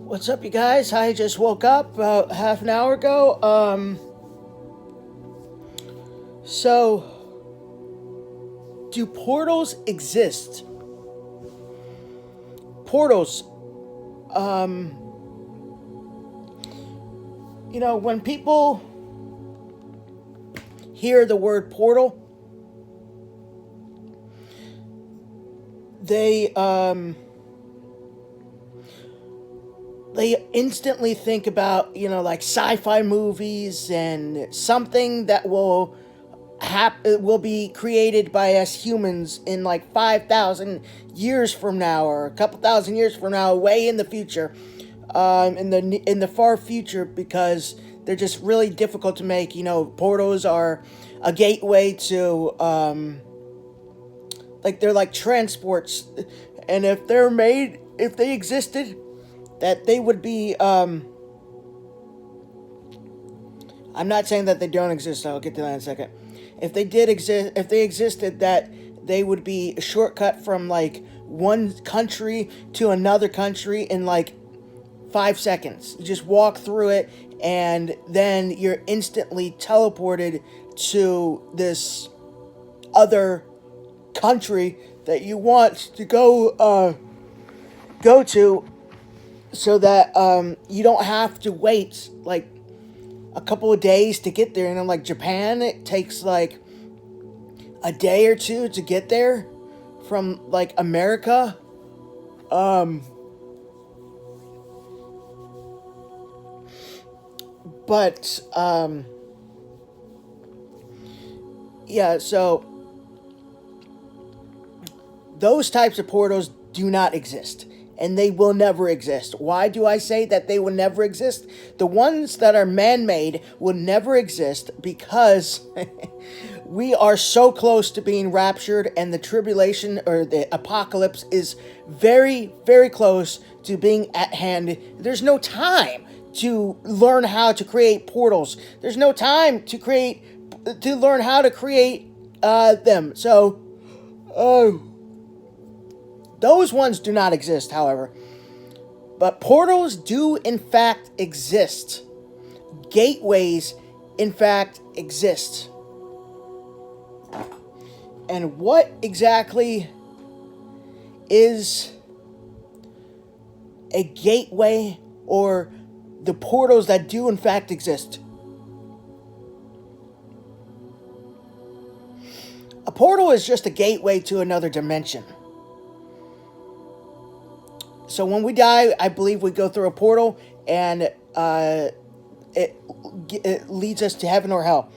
What's up, you guys? I just woke up about half an hour ago. So, do portals exist? Portals, um, when people hear the word portal, they, they instantly think about, like sci-fi movies and something that will be created by us humans in like 5,000 years from now, or a couple thousand years from now, way in the future, in the far future, because they're just really difficult to make. Portals are a gateway to like they're like transports, and if they existed, that they would be. I'm not saying that they don't exist. I'll get to that in a second. If they did exist, if they existed, that they would be a shortcut from like one country to another country in like 5 seconds. You just walk through it, and then you're instantly teleported to this other country that you want to go to, so that you don't have to wait like a couple of days to get there. Like Japan, it takes like a day or two to get there from like America. But yeah, so those types of portals do not exist, and they will never exist. Why do I say that they will never exist? The ones that are man-made will never exist because we are so close to being raptured, and the tribulation or the apocalypse is very, very close to being at hand. There's no time to learn how to create portals. There's no time to learn how to create them. So, those ones do not exist, however. But portals do, in fact, exist. Gateways, in fact, exist. And what exactly is a gateway, or the portals that do, in fact, exist? A portal is just a gateway to another dimension. So when we die, I believe we go through a portal, and it leads us to heaven or hell.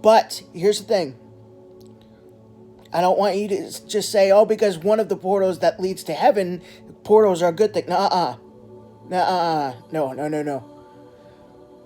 But here's the thing. I don't want you to just say, oh, because one of the portals that leads to heaven, portals are a good thing. No.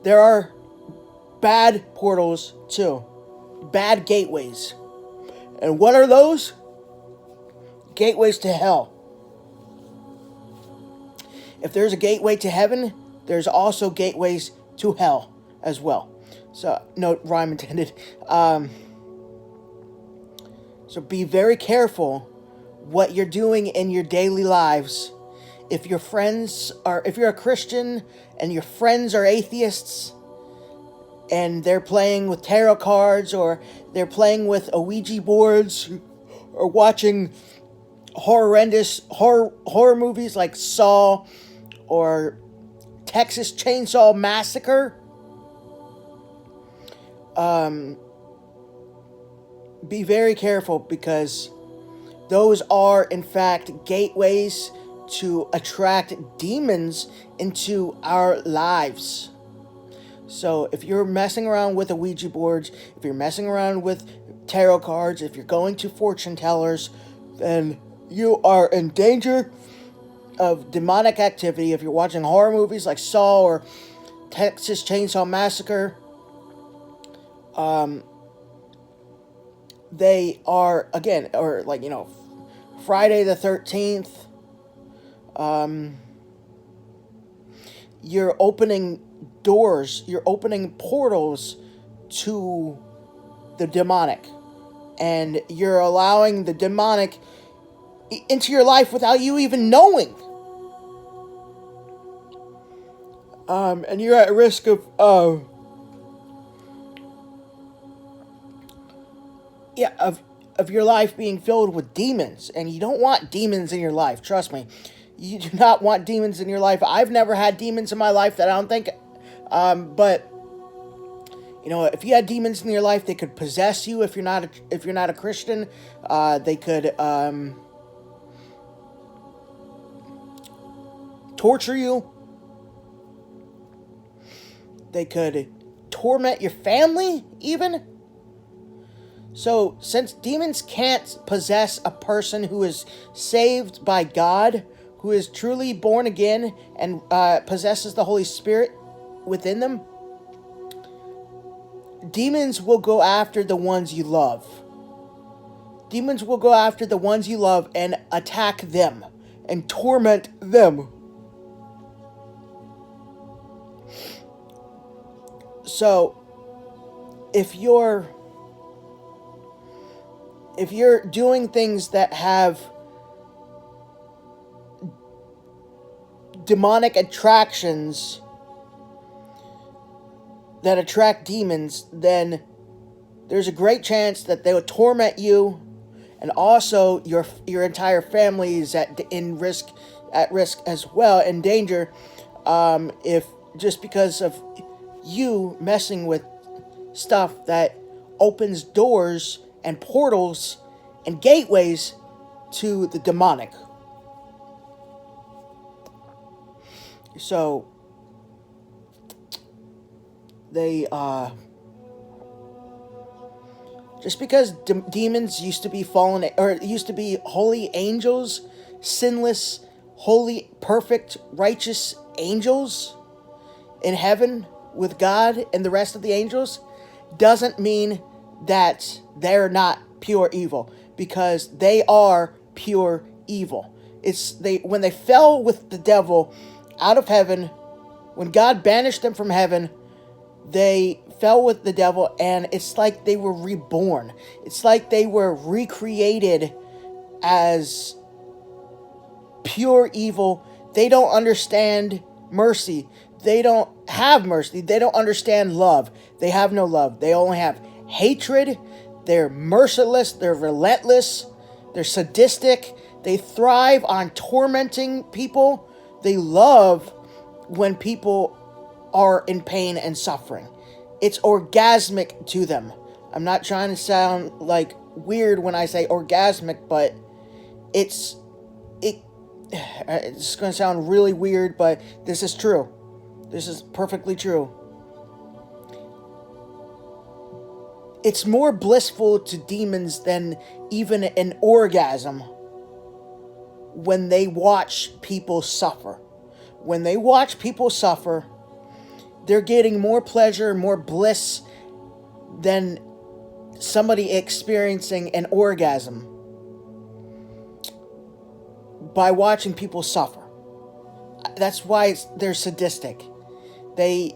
There are bad portals too. Bad gateways. And what are those? Gateways to hell. If there's a gateway to heaven, there's also gateways to hell as well. So, no rhyme intended. So be very careful what you're doing in your daily lives. If you're a Christian and your friends are atheists, and they're playing with tarot cards, or they're playing with Ouija boards, or watching horror movies like Saw or Texas Chainsaw Massacre, be very careful, because those are, in fact, gateways to attract demons into our lives. So if you're messing around with a Ouija boards, if you're messing around with tarot cards, if you're going to fortune tellers, then you are in danger of demonic activity. If you're watching horror movies like Saw or Texas Chainsaw Massacre, they are, again, or like, Friday the 13th, you're opening doors, you're opening portals to the demonic, and you're allowing the demonic into your life without you even knowing. And you're at risk of yeah, of your life being filled with demons, and you don't want demons in your life. Trust me, you do not want demons in your life. I've never had demons in my life that I don't think, but you know, if you had demons in your life, they could possess you. If you're not a Christian, they could torture you. They could torment your family, even. So, since demons can't possess a person who is saved by God, who is truly born again and possesses the Holy Spirit within them, demons will go after the ones you love. Demons will go after the ones you love and attack them and torment them. So, if you're doing things that have demonic attractions that attract demons, then there's a great chance that they will torment you, and also your entire family is at risk as well, in danger, if just because of you messing with stuff that opens doors and portals and gateways to the demonic. So they just because demons used to be fallen, or used to be holy angels, sinless, holy, perfect, righteous angels in heaven with God and the rest of the angels, doesn't mean that they're not pure evil, because they are pure evil. When they fell with the devil out of heaven, when God banished them from heaven, they fell with the devil, and it's like they were reborn. It's like they were recreated as pure evil. They don't understand mercy. They don't have mercy. They don't understand love. They have no love. They only have hatred. They're merciless. They're relentless. They're sadistic. They thrive on tormenting people. They love when people are in pain and suffering. It's orgasmic to them. I'm not trying to sound like weird when I say orgasmic, but it's going to sound really weird, but this is true. This is perfectly true. It's more blissful to demons than even an orgasm when they watch people suffer. When they watch people suffer, they're getting more pleasure and more bliss than somebody experiencing an orgasm by watching people suffer. That's why they're sadistic. They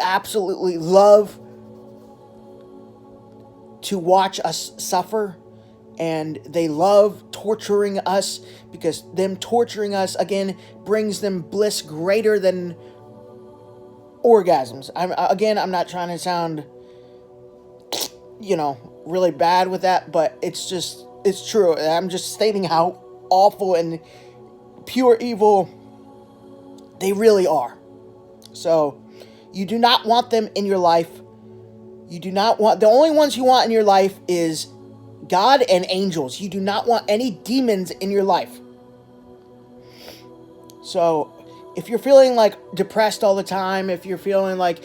absolutely love to watch us suffer, and they love torturing us, because them torturing us, again, brings them bliss greater than orgasms. I'm not trying to sound, really bad with that, but it's true. I'm just stating how awful and pure evil they really are. So, you do not want them in your life. You do not want, the only ones you want in your life is God and angels. You do not want any demons in your life. So, if you're feeling like depressed all the time, if you're feeling like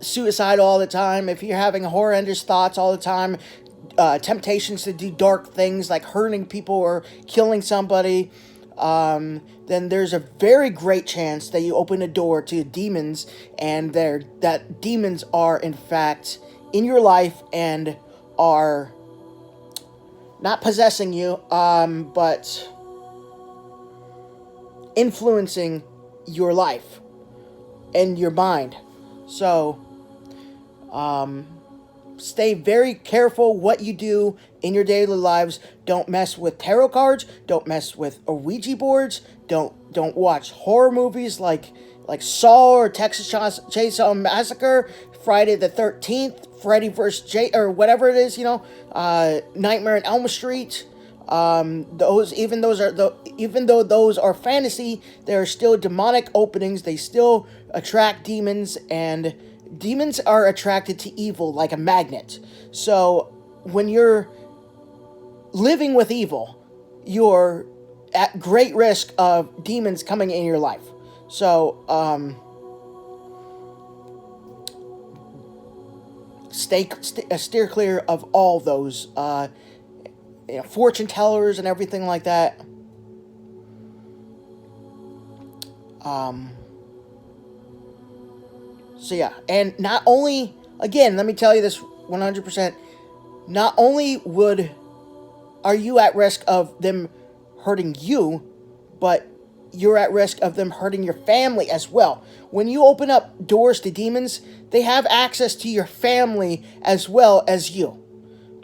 suicidal all the time, if you're having horrendous thoughts all the time, temptations to do dark things like hurting people or killing somebody, then there's a very great chance that you open a door to demons, and that demons are in fact in your life and are not possessing you, but influencing your life and your mind. So, stay very careful what you do in your daily lives. Don't mess with tarot cards. Don't mess with Ouija boards. Don't watch horror movies like Saw or Texas Chainsaw Massacre, Friday the 13th, Freddy vs. Jay, or whatever it is, Nightmare on Elm Street. Even though those are fantasy, they are still demonic openings. They still attract demons, and demons are attracted to evil like a magnet. So when you're living with evil, you're at great risk of demons coming in your life. So steer clear of all those fortune tellers and everything like that. So yeah, and not only, again, let me tell you this 100%, not only are you at risk of them hurting you, but you're at risk of them hurting your family as well. When you open up doors to demons, they have access to your family as well as you.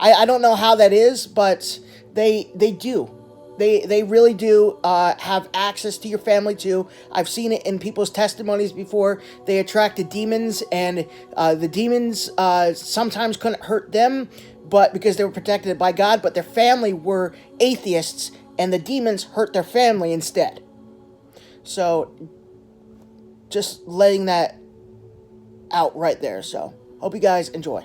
I don't know how that is, but they do. They really do have access to your family too. I've seen it in people's testimonies before. They attracted demons, and the demons sometimes couldn't hurt them, but because they were protected by God, but their family were atheists, and the demons hurt their family instead. So, just letting that out right there. So, hope you guys enjoy.